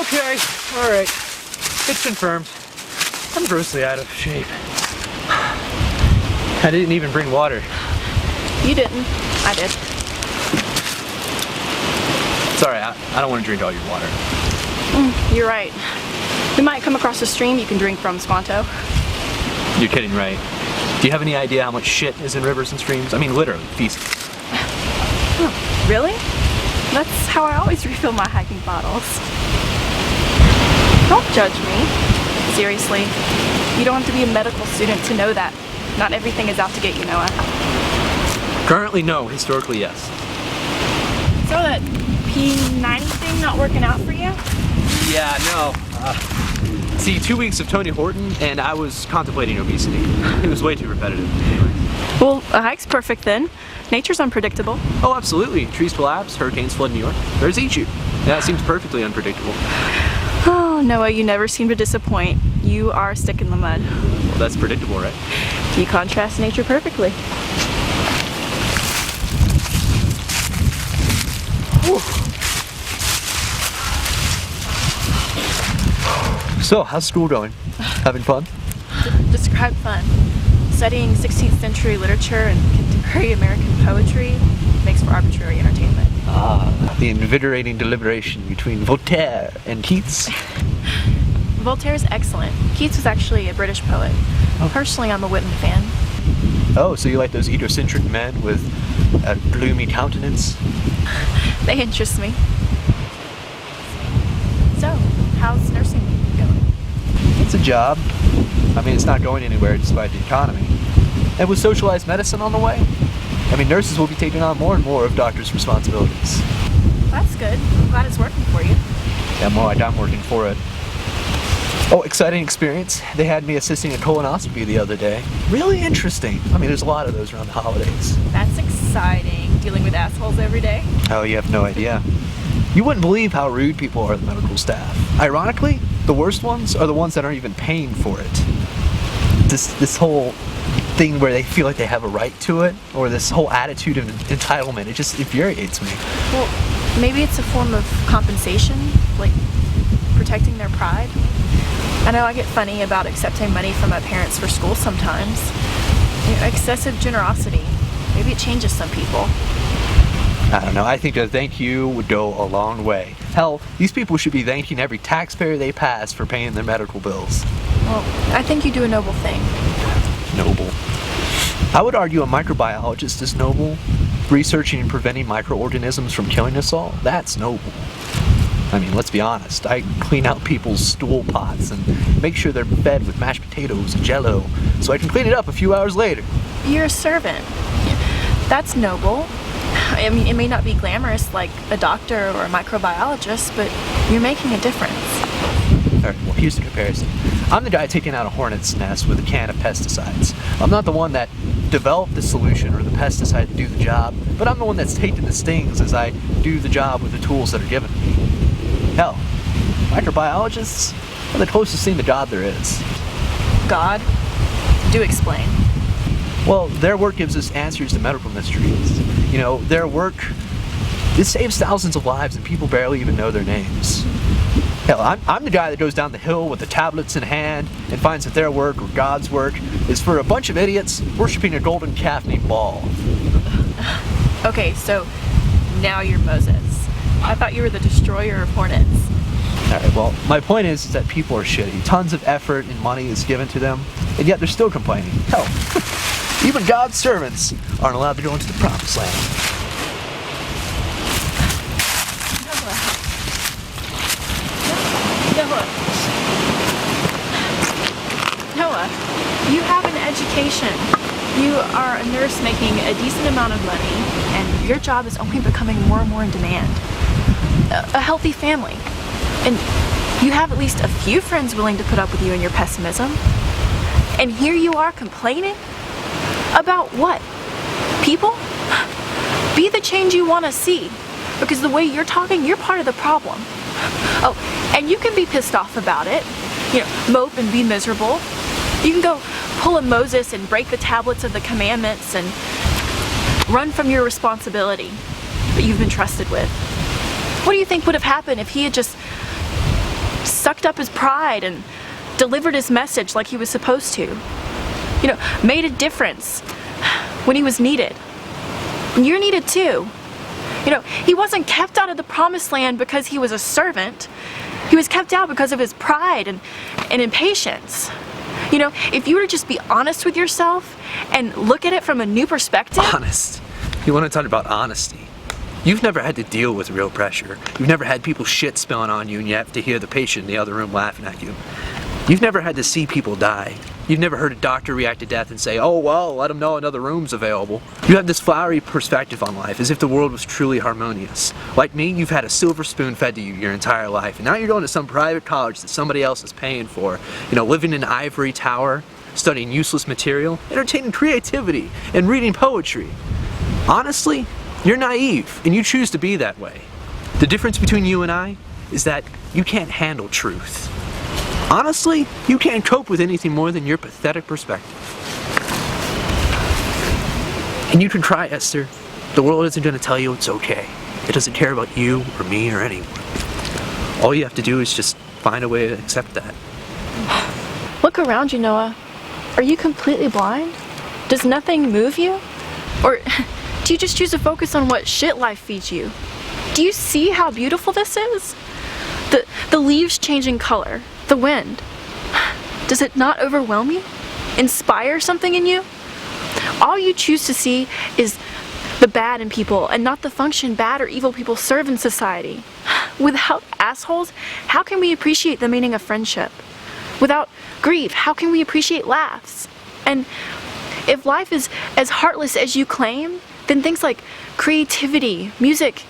Okay, alright. It's confirmed. I'm grossly out of shape. I didn't even bring water. You didn't. I did. Sorry, I don't want to drink all your water. You're right. We might come across a stream you can drink from, Squanto. You're kidding, right? Do you have any idea how much shit is in rivers and streams? I mean, literally, feces. Oh, really? That's how I always refill my hiking bottles. Don't judge me. Seriously. You don't have to be a medical student to know that. Not everything is out to get you, Noah. Currently, no. Historically, yes. So that P90 thing not working out for you? Yeah, no. See, 2 weeks of Tony Horton, and I was contemplating obesity. It was way too repetitive. Well, a hike's perfect then. Nature's unpredictable. Oh, absolutely. Trees collapse, hurricanes flood New York. There's eat you. That seems perfectly unpredictable. Oh, Noah, you never seem to disappoint. You are a stick in the mud. Well, that's predictable, right? You contrast nature perfectly. Whew. So, how's school going? Having fun? Describe fun. Studying 16th century literature and contemporary American poetry makes for arbitrary entertainment. Ah, the invigorating deliberation between Voltaire and Keats. Voltaire's excellent. Keats was actually a British poet. Personally, I'm a Whitman fan. Oh, so you like those egocentric men with a gloomy countenance? They interest me. So, how's nursing going? It's a job. I mean, it's not going anywhere despite the economy. And with socialized medicine on the way, I mean, nurses will be taking on more and more of doctors' responsibilities. That's good. I'm glad it's working for you. Yeah, more like I'm working for it. Oh, exciting experience. They had me assisting a colonoscopy the other day. Really interesting. I mean, there's a lot of those around the holidays. That's exciting. Dealing with assholes every day. Oh, you have no idea. You wouldn't believe how rude people are, the medical staff. Ironically, the worst ones are the ones that aren't even paying for it. This whole thing where they feel like they have a right to it, or this whole attitude of entitlement, it just infuriates me. Well, maybe it's a form of compensation, like protecting their pride. I know I get funny about accepting money from my parents for school sometimes. You know, excessive generosity. Maybe it changes some people. I don't know, I think a thank you would go a long way. Hell, these people should be thanking every taxpayer they pass for paying their medical bills. Well, I think you do a noble thing. Noble. I would argue a microbiologist is noble. Researching and preventing microorganisms from killing us all, that's noble. I mean, let's be honest. I clean out people's stool pots and make sure they're fed with mashed potatoes and Jell-O, so I can clean it up a few hours later. You're a servant. That's noble. I mean, it may not be glamorous like a doctor or a microbiologist, but you're making a difference. Alright, well, here's the comparison. I'm the guy taking out a hornet's nest with a can of pesticides. I'm not the one that developed the solution or the pesticide to do the job, but I'm the one that's taking the stings as I do the job with the tools that are given me. Hell, microbiologists are the closest thing to God there is. God? Do explain. Well, their work gives us answers to medical mysteries. You know, their work, it saves thousands of lives and people barely even know their names. Hell, I'm the guy that goes down the hill with the tablets in hand and finds that their work, or God's work, is for a bunch of idiots worshiping a golden calf named Baal. Okay, so now you're Moses. I thought you were the destroyer of hornets. Alright, well, my point is that people are shitty. Tons of effort and money is given to them, and yet they're still complaining. Hell, even God's servants aren't allowed to go into the promised land. Noah, you have an education. You are a nurse making a decent amount of money, and your job is only becoming more and more in demand. A healthy family. And you have at least a few friends willing to put up with you and your pessimism. And here you are complaining? About what? People? Be the change you want to see. Because the way you're talking, you're part of the problem. Oh, and you can be pissed off about it. You know, mope and be miserable. You can go pull a Moses and break the tablets of the commandments and run from your responsibility that you've been trusted with. What do you think would have happened if he had just sucked up his pride and delivered his message like he was supposed to? You know, made a difference when he was needed. And you're needed too. You know, he wasn't kept out of the promised land because he was a servant. He was kept out because of his pride and impatience. You know, if you were to just be honest with yourself and look at it from a new perspective. Honest? You want to talk about honesty? You've never had to deal with real pressure. You've never had people shit spilling on you and you have to hear the patient in the other room laughing at you. You've never had to see people die. You've never heard a doctor react to death and say, oh well, let them know another room's available. You have this flowery perspective on life, as if the world was truly harmonious. Like me, you've had a silver spoon fed to you your entire life, and now you're going to some private college that somebody else is paying for. You know, living in an ivory tower, studying useless material, entertaining creativity, and reading poetry. Honestly, you're naive, and you choose to be that way. The difference between you and I is that you can't handle truth. Honestly, you can't cope with anything more than your pathetic perspective. And you can try, Esther. The world isn't going to tell you it's okay. It doesn't care about you or me or anyone. All you have to do is just find a way to accept that. Look around you, Noah. Are you completely blind? Does nothing move you? Or do you just choose to focus on what shit life feeds you? Do you see how beautiful this is? The leaves changing color, the wind. Does it not overwhelm you? Inspire something in you? All you choose to see is the bad in people and not the function bad or evil people serve in society. Without assholes, how can we appreciate the meaning of friendship? Without grief, how can we appreciate laughs? And if life is as heartless as you claim, then things like creativity, music,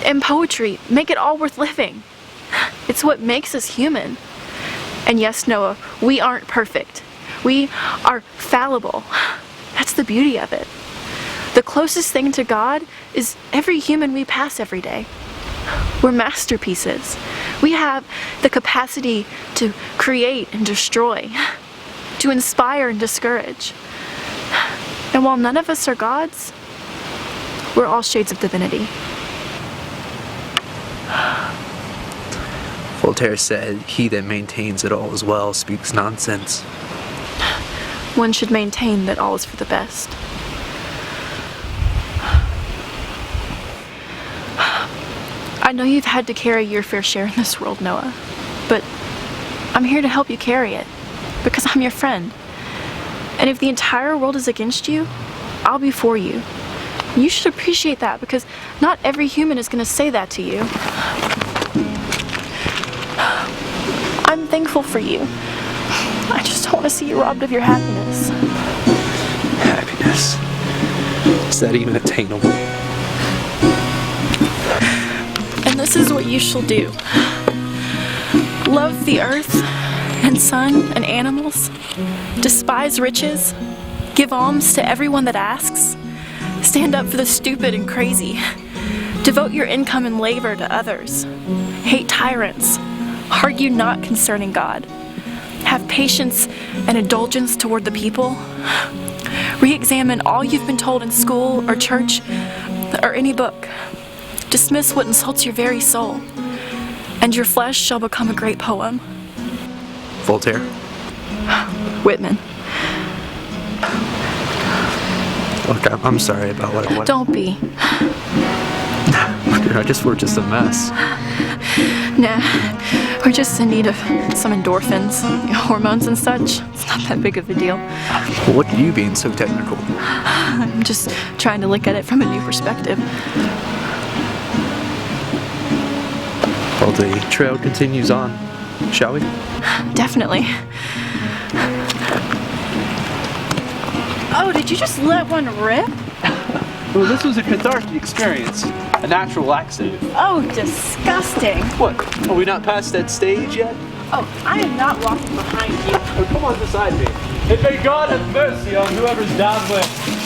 and poetry make it all worth living. It's what makes us human. And yes, Noah, we aren't perfect. We are fallible. That's the beauty of it. The closest thing to God is every human we pass every day. We're masterpieces. We have the capacity to create and destroy, to inspire and discourage. And while none of us are gods, we're all shades of divinity. Voltaire said, he that maintains that all is well speaks nonsense. One should maintain that all is for the best. I know you've had to carry your fair share in this world, Noah, but I'm here to help you carry it, because I'm your friend. And if the entire world is against you, I'll be for you. You should appreciate that, because not every human is going to say that to you. I'm thankful for you. I just don't want to see you robbed of your happiness. Happiness? Is that even attainable? And this is what you shall do. Love the earth and sun and animals. Despise riches. Give alms to everyone that asks. Stand up for the stupid and crazy. Devote your income and labor to others. Hate tyrants. Argue not concerning God. Have patience and indulgence toward the people. Re-examine all you've been told in school or church or any book. Dismiss what insults your very soul. And your flesh shall become a great poem. Voltaire? Whitman. Look, I'm sorry about what I want. Don't be. Or I guess we're just a mess. Nah, we're just in need of some endorphins, hormones and such. It's not that big of a deal. Well, look at you being so technical. I'm just trying to look at it from a new perspective. Well, the trail continues on, shall we? Definitely. Oh, did you just let one rip? Well, this was a cathartic experience. A natural laxative. Oh, disgusting. What? Are we not past that stage yet? Oh, I am not walking behind you. Oh, come on beside me. And may God have mercy on whoever's down with.